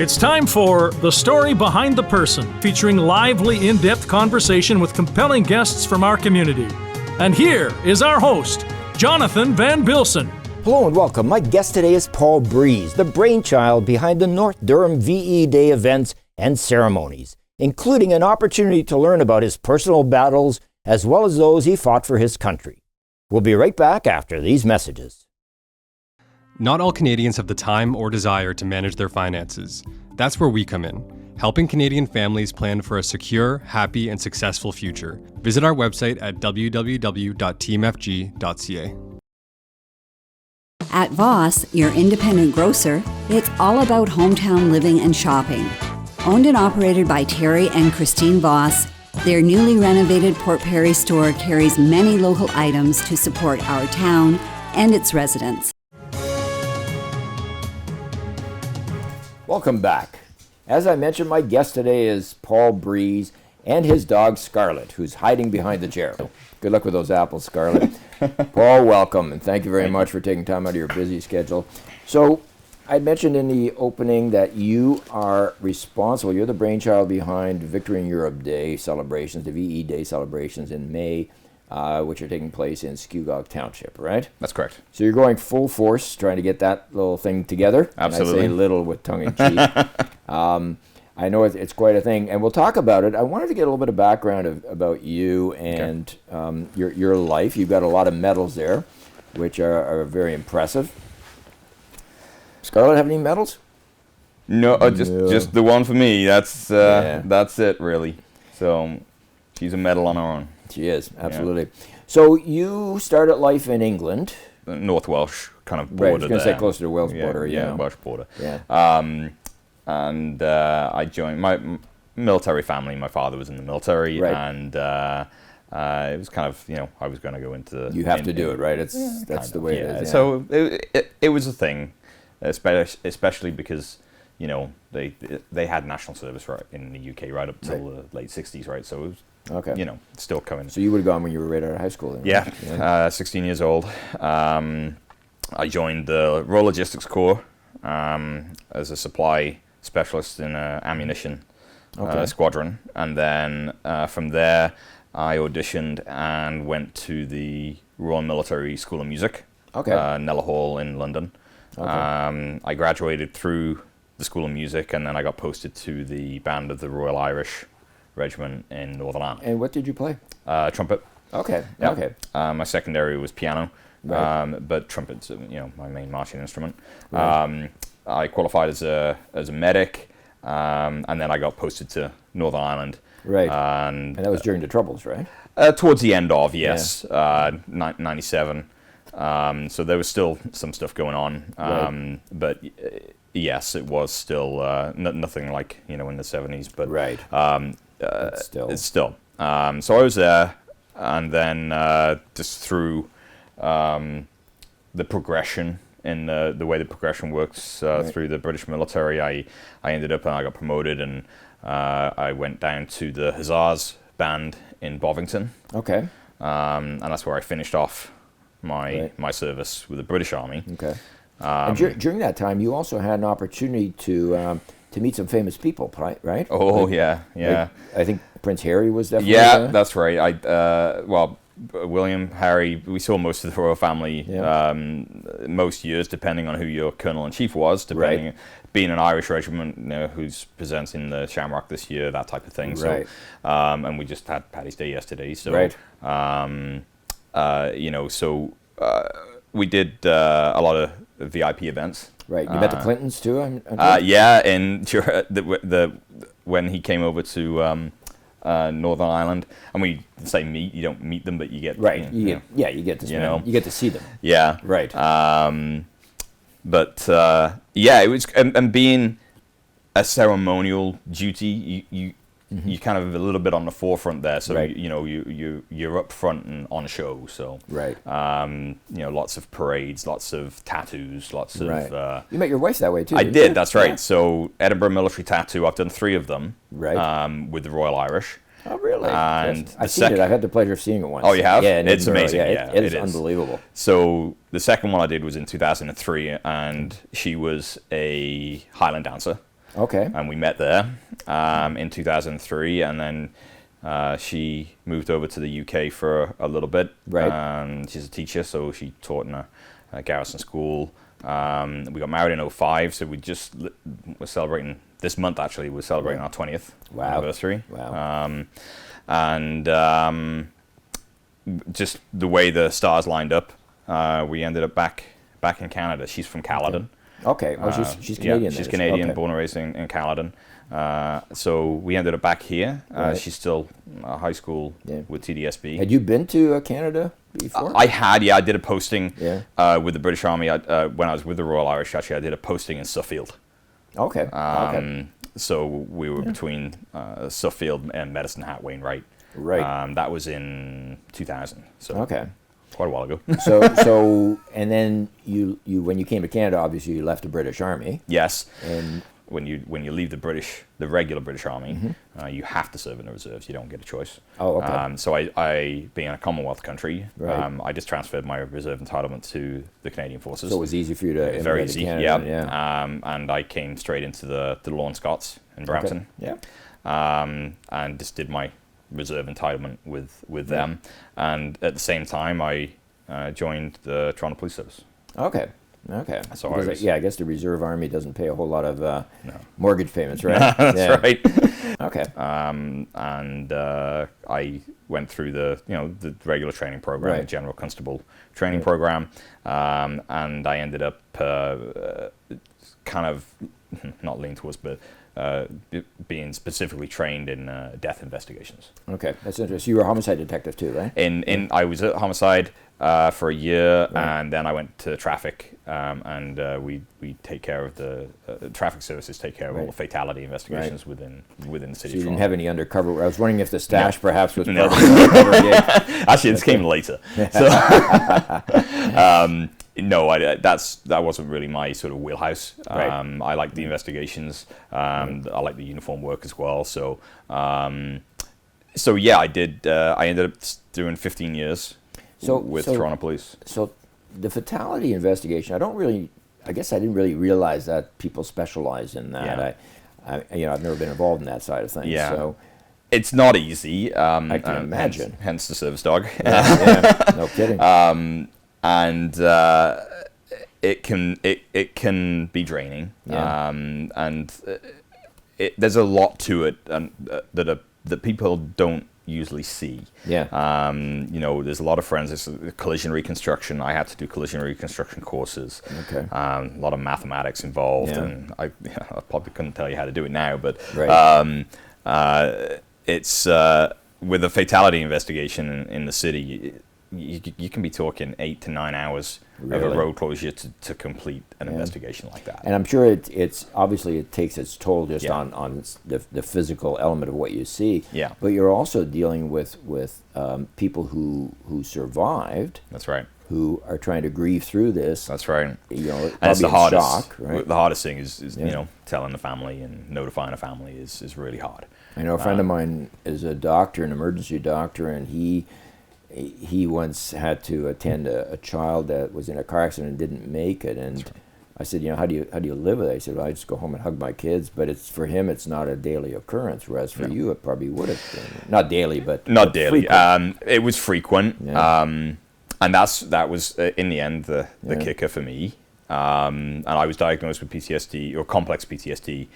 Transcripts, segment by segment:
It's time for The Story Behind the Person, featuring lively, in-depth conversation with compelling guests from our community. And here is our host, Jonathan Van Bilsen. Hello and welcome. My guest today is Paul Breeze, the brainchild behind the North Durham VE Day events and ceremonies, including an opportunity to learn about his personal battles as well as those he fought for his country. We'll be right back after these messages. Not all Canadians have the time or desire to manage their finances. That's where we come in, helping Canadian families plan for a secure, happy, and successful future. Visit our website at www.teamfg.ca. At Voss, your independent grocer, it's all about hometown living and shopping. Owned and operated by Terry and Christine Voss, their newly renovated Port Perry store carries many local items to support our town and its residents. Welcome back. As I mentioned, my guest today is Paul Breeze and his dog Scarlett, who's hiding behind the chair. Good luck with those apples, Scarlett. Paul, welcome, and thank you very much for taking time out of your busy schedule. So, I mentioned in the opening that you are responsible, you're the brainchild behind Victory in Europe Day celebrations, the VE Day celebrations in May, which are taking place in Skugog Township, right? That's correct. So you're going full force trying to get that little thing together. Absolutely. And I say little with tongue in cheek. I know it's quite a thing, and we'll talk about it. I wanted to get a little bit of background about you and your life. You've got a lot of medals there, which are very impressive. Scarlett, have any medals? No, just the one for me. That's it, really. So she's a medal on her own. She is, absolutely. Yeah. So you started life in England. The North Welsh kind of border. Right, I was going to say closer to Wales border. Yeah, Welsh border. Yeah. And I joined my military family. My father was in the military, right. And it was kind of, I was going to go into. You have to do it, right? That's the way it is. Yeah. So it was a thing, especially because they had national service right in the UK right up till the late 60s, right? So it was. Okay. Still coming. So you would have gone when you were right out of high school then, right? Yeah. 16 years old. I joined the Royal Logistics Corps as a supply specialist in an ammunition squadron. And then from there, I auditioned and went to the Royal Military School of Music, Nella Hall in London. Okay. I graduated through the School of Music, and then I got posted to the band of the Royal Irish Regiment in Northern Ireland. And what did you play? Trumpet. Okay. Yeah. Okay. My secondary was piano, right. But trumpet's my main marching instrument. Right. I qualified as a medic, and then I got posted to Northern Ireland. Right. And that was during the Troubles, right? Towards the end of 97. So there was still some stuff going on, right. But. Yes, it was still nothing like in the 70s, but right. It's still. So I was there, and then just through the progression in the way the progression works right. through the British military, I ended up and I got promoted, and I went down to the Hussars band in Bovington. Okay. And that's where I finished off my service with the British Army. Okay. And during that time, you also had an opportunity to meet some famous people, right? Oh, yeah. I think Prince Harry was definitely there. That's right. William, Harry, we saw most of the royal family most years, depending on who your colonel-in-chief was, depending being an Irish regiment, who's presenting the Shamrock this year, that type of thing. Right. So, and we just had Paddy's Day yesterday. So, right. We did a lot of VIP events. Right. You met the Clintons too? Yeah, and when he came over to Northern Ireland, and we say meet. You don't meet them, but you get right. You get to you get to see them. Yeah. Right. But it was and being a ceremonial duty, you kind of a little bit on the forefront there, so right. you're up front and on show. So right. Lots of parades, lots of tattoos, lots right. of. You met your wife that way too. I did. That's right. Yeah. So Edinburgh military tattoo. I've done 3 of them. Right. With the Royal Irish. Oh really? And I've seen it. I've had the pleasure of seeing it once. Oh, you have? Yeah, it's amazing. It is unbelievable. So the second one I did was in 2003, and she was a Highland dancer. Okay. And we met there in 2003, and then she moved over to the UK for a little bit. Right. She's a teacher, so she taught in a Garrison school. We got married in 05, so we're celebrating this month. Actually, we're celebrating our 20th anniversary. Wow. Just the way the stars lined up, we ended up back in Canada. She's from Caledon. Okay. Well, she's Canadian. Yeah, she's Canadian, okay. born and raised in Caledon. So we ended up back here. Right. She's still high school with TDSB. Had you been to Canada before? I had, yeah. I did a posting Yeah. with the British Army when I was with the Royal Irish. Actually, I did a posting in Suffield. Okay. Okay. So we were between Suffield and Medicine Hat, Wainwright. Right. That was in 2000. So Okay. quite a while ago. So, and then you when you came to Canada, obviously you left the British Army. Yes. And When you leave the regular British Army, you have to serve in the reserves. You don't get a choice. Oh, okay. So I being in a Commonwealth country, Right. I just transferred my reserve entitlement to the Canadian Forces. so it was easy for you to Very immigrate to easy, Canada. yeah. And I came straight into the Lawn Scots in Brampton. Okay. And just did my reserve entitlement with them. And at the same time, I joined the Toronto Police Service. Okay. Okay. So Because, I guess the Reserve Army doesn't pay a whole lot of No. mortgage payments, right? That's right. Okay. And I went through the regular training program, Right. the General Constable training program, and I ended up kind of not leaning towards, but being specifically trained in death investigations. Okay. That's interesting. You were a homicide detective too, right? I was at homicide for a year, Right. and then I went to traffic, and we take care of the traffic services take care of all Right. the fatality investigations within the city. So you of didn't Toronto. have any undercover. I was wondering if the stash perhaps was No. part of the undercover gig. Actually, this came later. So, no, that wasn't really my sort of wheelhouse. Right. I like the investigations. I like the uniform work as well. So yeah, I did. I ended up doing 15 years with Toronto Police. So the fatality investigation, I guess I didn't really realize that people specialize in that. Yeah. I've never been involved in that side of things. Yeah. So It's not easy. I can imagine. Hence the service dog. yeah, no kidding. And it can be draining. Yeah. There's a lot to it, and that people don't usually see. Yeah. There's a lot of forensics, collision reconstruction. I had to do collision reconstruction courses. Okay. A lot of mathematics involved, Yeah. and I probably couldn't tell you how to do it now, but Right. it's with a fatality investigation in the city. You can be talking 8 to 9 hours of Really? a road closure to complete an Yeah. investigation like that. And I'm sure it's obviously it takes its toll just Yeah. on the physical element of what you see. Yeah. But you're also dealing with people who survived, That's right. who are trying to grieve through this. That's right. And And it's probably the in hardest. shock, right? The hardest thing is Yeah. telling the family and notifying a family is really hard. I know a friend of mine is a doctor, an emergency doctor, and he once had to attend a child that was in a car accident and didn't make it. And I said, how do you live with it? He said, well, I just go home and hug my kids. But for him, it's not a daily occurrence. Whereas for you, it probably would have been not daily, but Not daily. frequent. It was frequent, Yeah. and that was in the end the Yeah. kicker for me. And I was diagnosed with PTSD or complex PTSD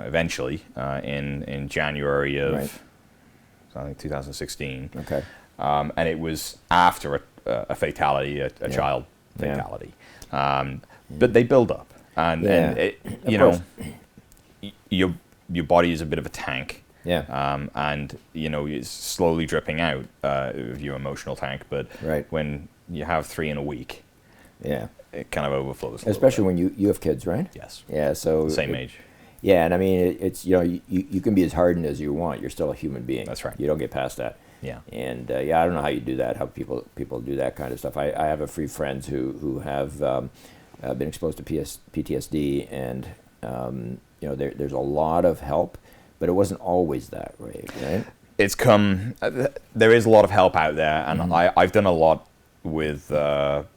eventually in January of Right. I think 2016. Okay. And it was after a fatality, a child Yeah. fatality. But they build up, and course. your body is a bit of a tank. Yeah. And it's slowly dripping out of your emotional tank. But Right. when you have 3 in a week, Yeah. it kind of overflows. a little Especially bit. when you have kids, right? Yes, Yeah. So same age. Yeah, and I mean it's you can be as hardened as you want. You're still a human being. That's right. You don't get past that. Yeah. And I don't know how you do that. How people do that kind of stuff. I have a few friends who have been exposed to PTSD, and there's a lot of help, but it wasn't always that way, right? It's come. There is a lot of help out there, and Mm-hmm. I've done a lot with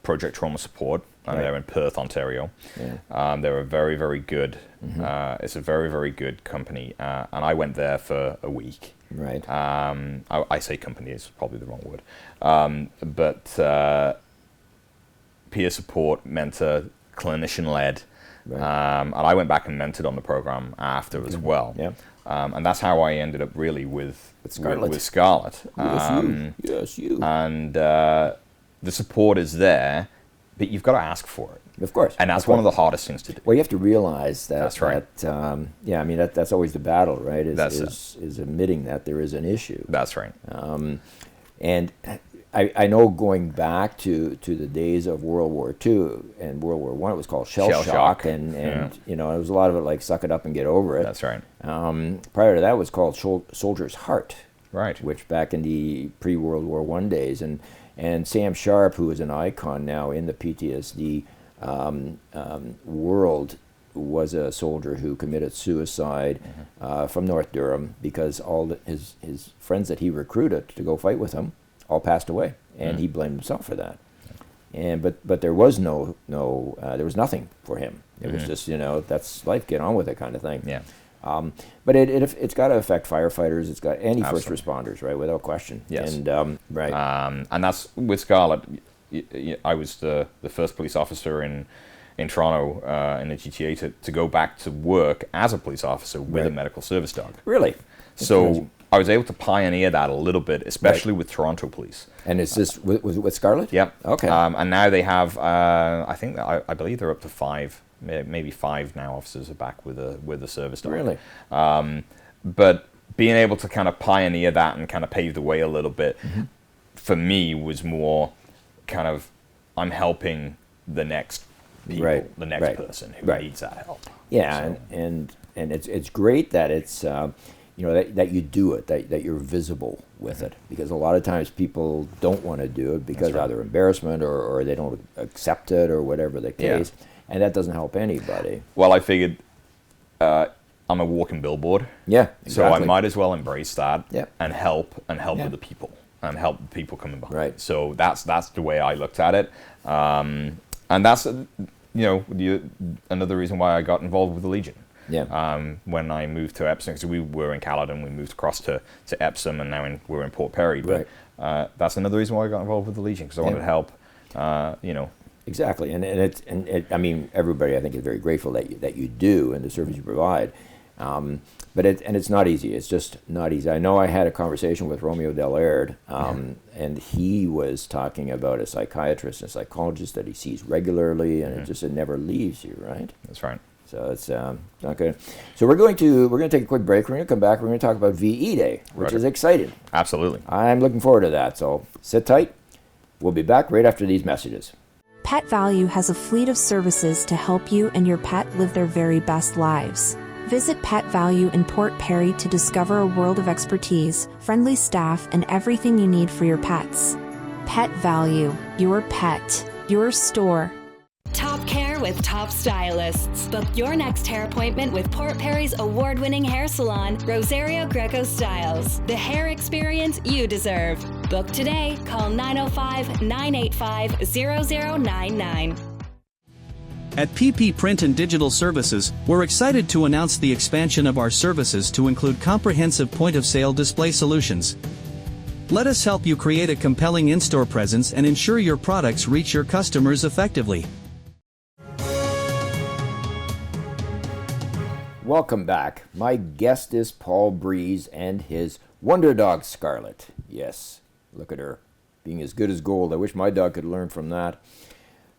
Project Trauma Support. and they're in Perth, Ontario. Yeah. They're a very, very good. It's a very, very good company, and I went there for a week. Right. I say company is probably the wrong word, but peer support, mentor, clinician-led, and I went back and mentored on the program after as well. Yeah. And that's how I ended up really with Scarlett. With Scarlett. Yes, you. And the support is there, but you've got to ask for it. Of course. And that's one of the hardest things to do. Well, you have to realize that. That's right. I mean, that's always the battle, right? That's is admitting that there is an issue. That's right. And I know going back to the days of World War II and World War I, it was called shell shock, and you know, there was a lot of it like suck it up and get over it. That's right. Prior to that, it was called soldier's heart. Right. Which back in the pre-World War I days, and Sam Sharp, who is an icon now in the PTSD world, was a soldier who committed suicide from North Durham because all his friends that he recruited to go fight with him all passed away, and he blamed himself for that. And but there was there was nothing for him. It was just, you know, that's life, get on with it kind of thing. Yeah. But it's got to affect firefighters. It's got any Absolutely. first responders, right? Without question. Yes. And right. And that's with Scarlett. I was the first police officer in Toronto in the GTA to go back to work as a police officer with a medical service dog. Really? So I was able to pioneer that a little bit, especially with Toronto police. And is this with Scarlett? Yep. Okay. And now they have, I believe they're up to 5, maybe 5 now officers are back with a service dog. Really? But being able to kind of pioneer that and kind of pave the way a little bit, for me was more kind of, I'm helping the next people, the next person who needs that help. Yeah, So. and it's great that it's you know, that you do it, that you're visible with it, because a lot of times people don't want to do it because either embarrassment or they don't accept it or whatever the case, and that doesn't help anybody. Well, I figured I'm a walking billboard. Yeah, exactly. So I might as well embrace that and help Yeah. with the people and help the people coming behind. Right. So that's the way I looked at it, and that's another reason why I got involved with the Legion. Yeah. When I moved to Epsom, because we were in Caledon, we moved across to Epsom, and now we're in Port Perry. But that's another reason why I got involved with the Legion, because I wanted to help. Exactly, and I mean, everybody I think is very grateful that you do and the service you provide. But it's not easy. It's just not easy. I know I had a conversation with Romeo Delaird, and he was talking about a psychiatrist and a psychologist that he sees regularly, and it never leaves you, right? That's right. So it's not good. So we're going to take a quick break. We're going to come back. We're going to talk about VE Day, which is exciting. Absolutely. I'm looking forward to that. So sit tight. We'll be back right after these messages. Pet Value has a fleet of services to help you and your pet live their very best lives. Visit Pet Value in Port Perry to discover a world of expertise, friendly staff, and everything you need for your pets. Pet Value, your pet, your store. Top care with top stylists. Book your next hair appointment with Port Perry's award-winning hair salon, Rosario Greco Styles. The hair experience you deserve. Book today. Call 905-985-0099. At PP Print and Digital Services, we're excited to announce the expansion of our services to include comprehensive point-of-sale display solutions. Let us help you create a compelling in-store presence and ensure your products reach your customers effectively. Welcome back. My guest is Paul Breeze and his wonder dog, Scarlett. Yes, look at her, being as good as gold. I wish my dog could learn from that.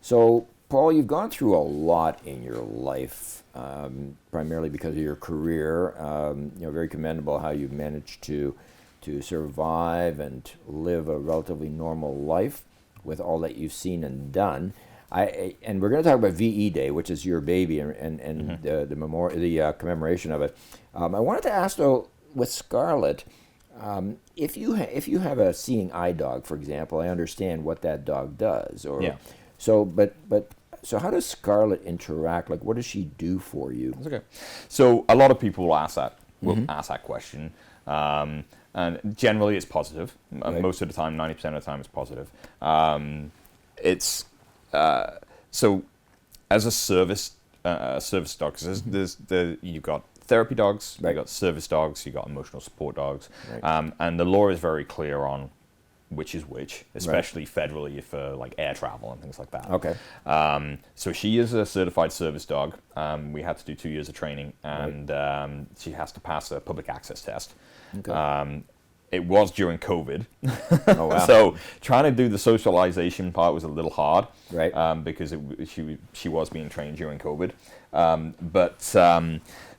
So, Paul, you've gone through a lot in your life, primarily because of your career. Very commendable how you've managed to survive and live a relatively normal life with all that you've seen and done. And we're going to talk about VE Day, which is your baby, and the commemoration of it. I wanted to ask though, with Scarlett, if you have a seeing eye dog, for example, I understand what that dog does. So how does Scarlett interact? Like, what does she do for you? That's okay. So a lot of people will ask that. Ask that question. And generally, it's positive. Most of the time, 90% of the time, it's positive. So as a service dog, 'cause you've got therapy dogs, Right. you've got service dogs, you've got emotional support dogs, Right. and the law is very clear on which is which, especially federally for like air travel and things like that. Okay. So she is a certified service dog. We had to do 2 years of training, and she has to pass a public access test. Okay. It was during COVID. Oh, wow. So trying to do the socialization part was a little hard, Right. Because she was being trained during COVID.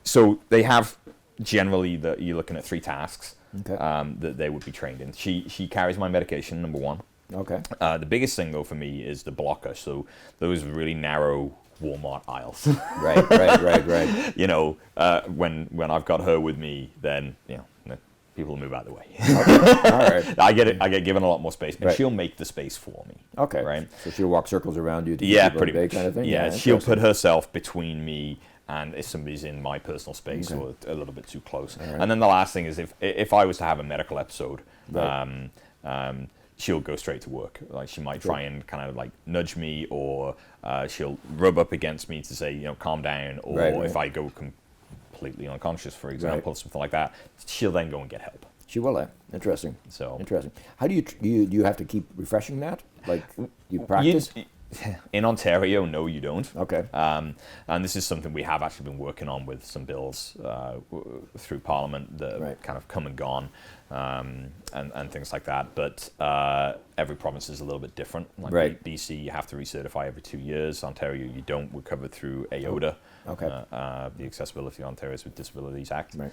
So they have generally you're looking at 3 tasks Okay. that they would be trained in. She carries my medication, number 1. Okay. The biggest thing though for me is the blocker. So those really narrow Walmart aisles. Right. You know, when I've got her with me, then people move out of the way. All right. I get given a lot more space, and Right. she'll make the space for me. Okay. Right. So she'll walk circles around you to keep Yeah, people pretty at bay much. kind of thing? Yeah, she'll interesting. put herself between me and if somebody's in my personal space or a little bit too close. Right. And then the last thing is if I was to have a medical episode, Right. she'll go straight to work. Like she might try and kind of like nudge me, or she'll rub up against me to say, calm down. Or Right, if right. I go completely unconscious, for example, something like that, she'll then go and get help. She will. Interesting. So Interesting. How do you have to keep refreshing that? Like you practice? In Ontario, no, you don't. Okay. And this is something we have actually been working on with some bills through Parliament that have Right. kind of come and gone, and things like that. But every province is a little bit different. Like Right. BC, you have to recertify every 2 years. Ontario, you don't. We're covered through AODA, Okay. the Accessibility Ontarians with Disabilities Act. Right.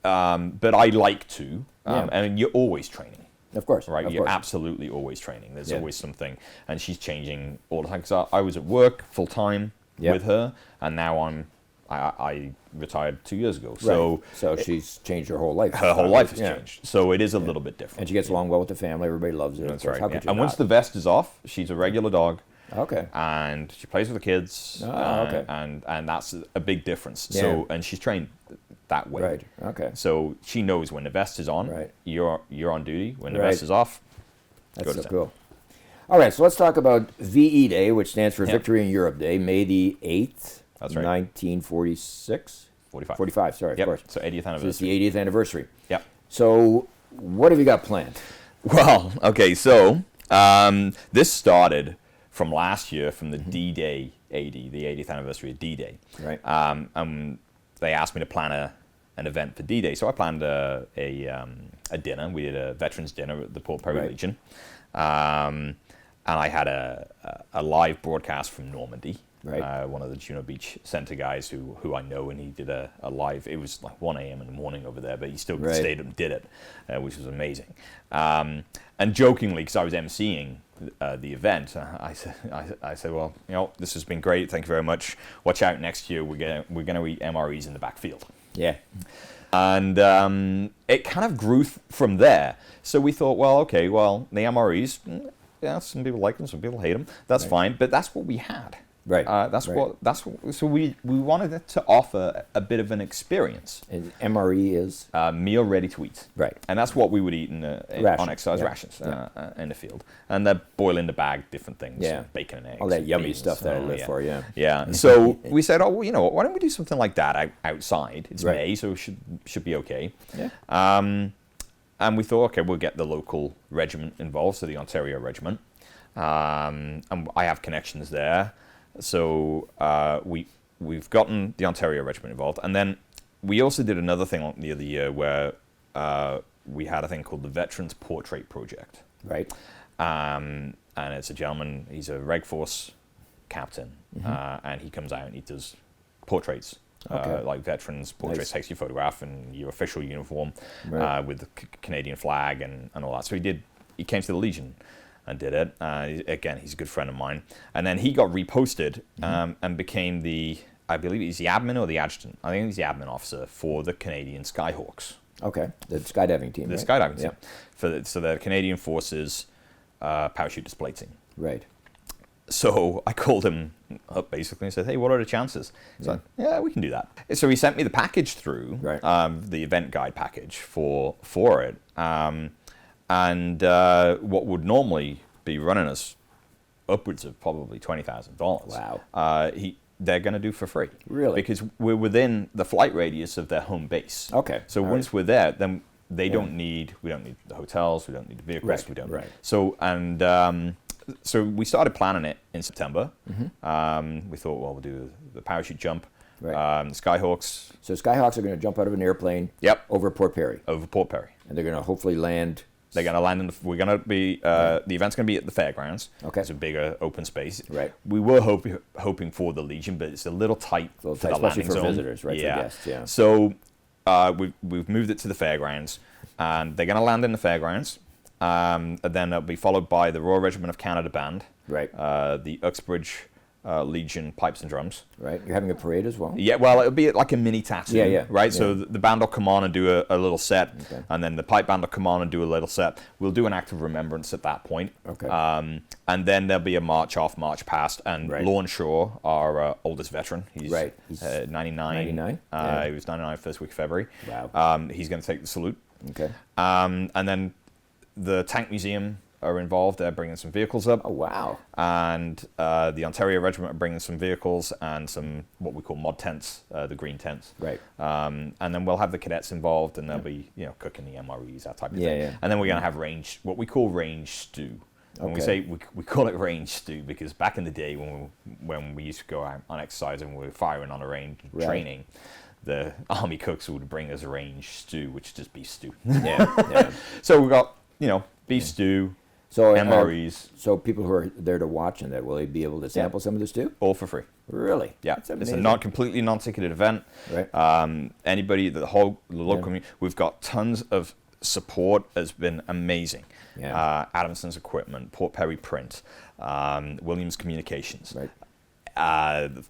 But I like to, Yeah. and you're always training. Of course. Right, Of you're course. absolutely always training. There's Yeah. always something, and she's changing all the time. Because I was at work full time Yep. with her, and now I retired 2 years ago. Right. So she's changed her whole life. her whole life has Yeah. changed. So it is a little bit different. And she gets along well with the family. Everybody loves her. of That's course. right. How Yeah. could you And once not? the vest is off, she's a regular dog, Okay. and she plays with the kids. Okay. And that's a big difference. Yeah. So and she's trained that way. Right. Okay. So she knows when the vest is on, Right. you're on duty. When the Right. vest is off, That's go to so town. cool. All right, so let's talk about VE Day, which stands for Yeah. Victory in Europe Day, May the 8th, That's right. 1946? 45. 45, sorry, Yep. of course. So 80th So it's anniversary. the 80th anniversary. Yep. So what have you got planned? Well, okay, so this started from last year, from the D-Day 80, the 80th anniversary of D-Day. Right. They asked me to plan an event for D-Day, so I planned a dinner. We did a veterans dinner at the Port Perry Right. Legion, and I had a live broadcast from Normandy. Right. One of the Juno Beach Center guys who I know, and he did a live. It was like 1 a.m. in the morning over there, but he still Right. stayed up and did it, which was amazing. And jokingly, because I was emceeing the event, I said, well, this has been great. Thank you very much. Watch out next year. We're gonna eat MREs in the backfield. Yeah. And it kind of grew from there. So we thought, well, okay, the MREs, some people like them, some people hate them. That's fine, but that's what we had. Right. So we wanted it to offer a bit of an experience. And MRE is? Meal ready to eat. Right. And that's what we would eat on exercise yeah. rations in the field. And they're boil in the bag, different things. Yeah. Bacon and eggs. All that and yummy beans. stuff that I live yeah. for, yeah. Yeah. So we said, you know what, why don't we do something like that outside? It's Right. May, so it should be okay. Yeah. And we thought, okay, we'll get the local regiment involved, so the Ontario Regiment. And I have connections there. So we've gotten the Ontario Regiment involved. And then we also did another thing the other year where we had a thing called the Veterans Portrait Project. Right. And it's a gentleman, he's a Reg Force captain, and he comes out and he does portraits. Okay. Like veterans portraits, Nice. takes your photograph in your official uniform Right. with the Canadian flag and all that. So he came to the Legion and did it. Again, he's a good friend of mine. And then he got reposted and became I believe he's the admin or the adjutant. I think he's the admin officer for the Canadian Skyhawks. Okay. The skydiving team, The right? skydiving Yeah. team. So the Canadian Forces parachute display team. Right. So I called him up basically and said, hey, what are the chances? He's like, yeah, we can do that. So he sent me the package through, Right. The event guide package for it. And what would normally be running us upwards of probably $20,000. Wow. They're going to do for free. Really? Because we're within the flight radius of their home base. Okay. So All once right. we're there, then we don't need the hotels, we don't need the vehicles, Right, we don't. right. So we started planning it in September. Mm-hmm. We thought, well, we'll do the parachute jump. Right. The Skyhawks. So Skyhawks are going to jump out of an airplane. Yep. Over Port Perry. Over Port Perry. And they're going to hopefully land. They're going to land we're going to be, the event's going to be at the fairgrounds. Okay. It's a bigger open space. Right. We were hoping for the Legion, but it's a little tight for the especially landing for zone. visitors, right? Yeah. For guests, yeah. So we've moved it to the fairgrounds, and they're going to land in the fairgrounds. And then it'll be followed by the Royal Regiment of Canada Band. Right. The Uxbridge Legion Pipes and Drums. Right. You're having a parade as well? Yeah, well, it'll be like a mini tattoo. Yeah. Right? Yeah. So the band will come on and do a little set, Okay. and then the pipe band will come on and do a little set. We'll do an act of remembrance at that point. Okay. And then there'll be a march off, march past, and Right. Lorne Shaw, our oldest veteran, he's, Right. He's 99. 99? Yeah. He was 99 first week of February. Wow. He's going to take the salute. Okay. And then the Tank Museum are involved. They're bringing some vehicles up. Oh, wow. And the Ontario Regiment are bringing some vehicles and some what we call mod tents, the green tents. Right. And then we'll have the cadets involved, and they'll be cooking the MREs, that type of thing. Yeah. And then we're going to have what we call range stew. And we Okay. say we call it range stew because back in the day when we used to go out on exercise and we were firing on a range Right. training, the army cooks would bring us range stew, which is just beef stew. Yeah. So we've got beef stew. So MREs. So people who are there to watch and that, will they be able to sample some of this too? All for free. Really? Yeah, That's it's a amazing. completely non-ticketed event. Right. Anybody, the local community, we've got tons of support. Has been amazing. Yeah. Adamson's Equipment, Port Perry Print, Williams Communications, Right.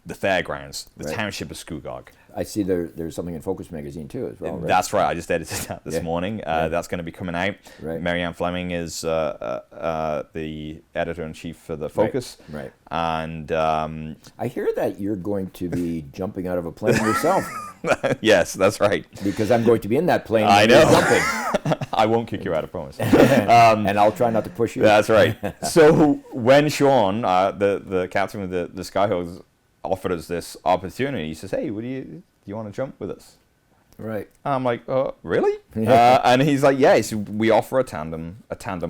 the fairgrounds, the Right. Township of Scugog. I see there's something in Focus magazine too as well, right? That's right. I just edited that this Yeah. morning. Yeah. That's going to be coming out. Right. Marianne Fleming is the editor-in-chief for the Focus. Right. And I hear that you're going to be jumping out of a plane yourself yes, that's right. because I'm going to be in that plane. I when you're know. jumping. I won't kick you out, I promise. And I'll try not to push you. That's right. So when Sean, the captain of the Skyhawks, offered us this opportunity, he says, "Hey, do you want to jump with us?" Right. I'm like, really? Yeah. And he's like, yeah. So we offer a tandem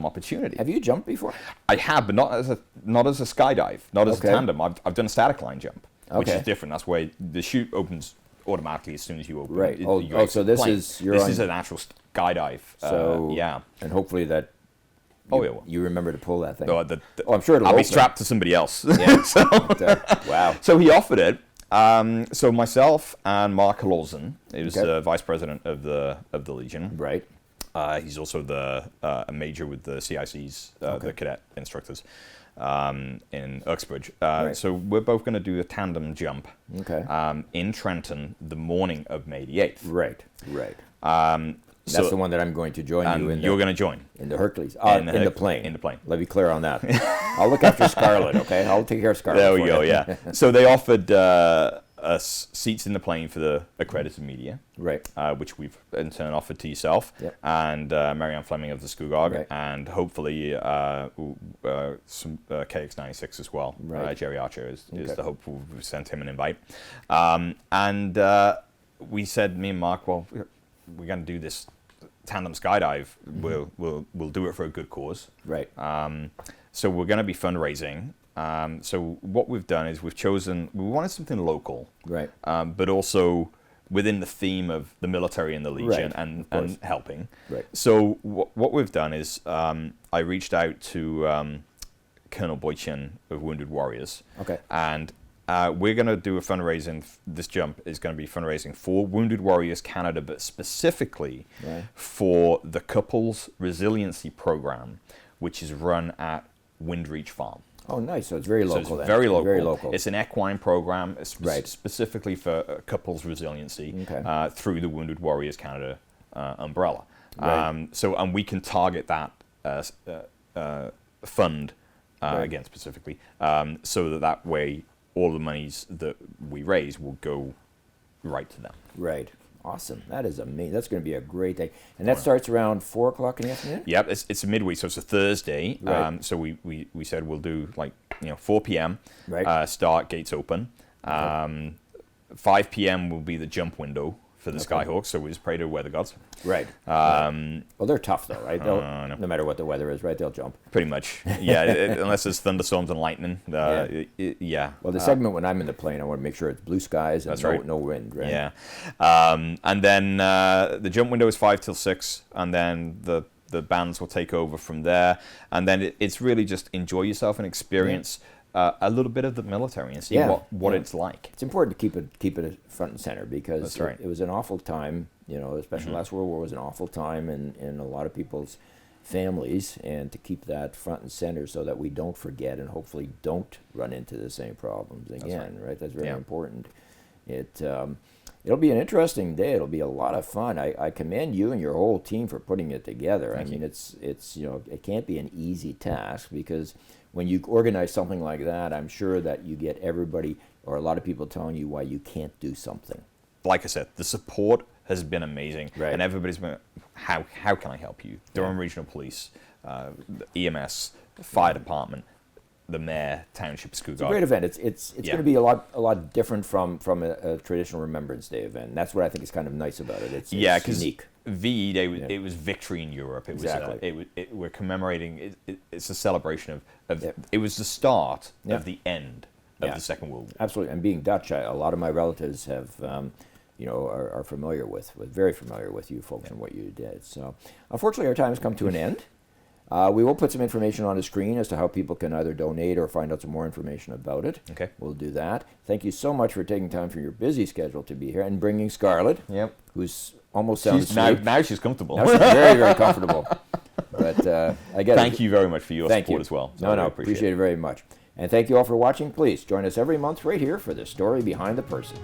opportunity. Have you jumped before? I have, but not as a skydive, not as Okay. a tandem. I've done a static line jump, which Okay. is different. That's where the chute opens automatically as soon as you open. Right. you Oh, exit so the this plane. is- you're this on- is an actual skydive. So yeah. And hopefully that. Oh, yeah. Well. You remember to pull that thing. No, I'm sure it'll I'll be open. strapped to somebody else. Yeah. So, Wow. so he offered it. So myself and Mark Lawson, who's Okay. the vice president of the Legion. Right. He's also a major with the CICs, the cadet instructors in Uxbridge. Right. So we're both going to do a tandem jump Okay. in Trenton the morning of May the 8th. Right. Right. So That's the one that I'm going to join you in. you're going to join. In the Hercules. In In the the plane. in the plane. Let me clear on that. I'll look after Scarlett, okay? I'll take care of Scarlett. There we for go, you. yeah. So they offered us seats in the plane for the accredited media, Right. which we've in turn offered to yourself, Yep. and Marianne Fleming of the Scugog, Right. and hopefully some KX96 as well. Right. Jerry Archer is Okay. the hope. We've sent him an invite. And we said, me and Mark, well, we're going to do this tandem skydive. We'll do it for a good cause. Right. So we're going to be fundraising. So what we've done is we wanted something local, Right. but also within the theme of the military and the Legion Right, and of course. helping. Right. So what we've done is I reached out to Colonel Boychin of Wounded Warriors. Okay. And we're going to do a fundraising. This jump is going to be fundraising for Wounded Warriors Canada, but specifically Right. for the Couples Resiliency Program, which is run at Windreach Farm. Oh, nice. So it's very So local it's then. very local. Very local. It's an equine program Right. specifically for couples resiliency Okay. through the Wounded Warriors Canada umbrella. Right. And we can target that fund Right. again specifically, so that way all the monies that we raise will go right to them. Right. Awesome. That is amazing. That's going to be a great day. And that starts around 4 o'clock in the afternoon? Yep, it's a midweek, so it's a Thursday. Right. So we said we'll do like 4 p.m. Right. Start, gates open. 5 p.m. will be the jump window for the Skyhawks, so we just pray to weather gods. Right. Well, they're tough though, right? No matter what the weather is, right? They'll jump. Pretty much. Yeah, unless there's thunderstorms and lightning. Yeah. Well, the segment when I'm in the plane, I want to make sure it's blue skies and no wind, right? Yeah. And then the jump window is 5 till 6, and then the bands will take over from there. And then it's really just enjoy yourself and experience a little bit of the military and see what it's like. It's important to keep it front and center because it was an awful time. Especially last World War was an awful time in a lot of people's families, and to keep that front and center so that we don't forget and hopefully don't run into the same problems again. Right? That's very important. It'll be an interesting day. It'll be a lot of fun. I commend you and your whole team for putting it together. Thank you. It's it can't be an easy task because when you organize something like that, I'm sure that you get everybody or a lot of people telling you why you can't do something. Like I said, the support has been amazing, right. And everybody's been, how can I help you? Durham Regional Police, EMS, Fire Department, the Mayor, Township School Guard. It's a great event. It's going to be a lot different from a traditional Remembrance Day event. And that's what I think is kind of nice about it. It's unique. VE Day, it was victory in Europe. It was we're commemorating. It's a celebration of it was the start of the end of the Second World War. Absolutely, and being Dutch, a lot of my relatives have, are very familiar with you folks and what you did. So, unfortunately, our time has come to an end. We will put some information on the screen as to how people can either donate or find out some more information about it. Okay. We'll do that. Thank you so much for taking time from your busy schedule to be here and bringing Scarlett. Yep. Who's almost sound asleep. Now she's comfortable. Now she's very, very comfortable. But I get Thank you very much for your support as well. So I appreciate it very much. And thank you all for watching. Please join us every month right here for The Story Behind the Person.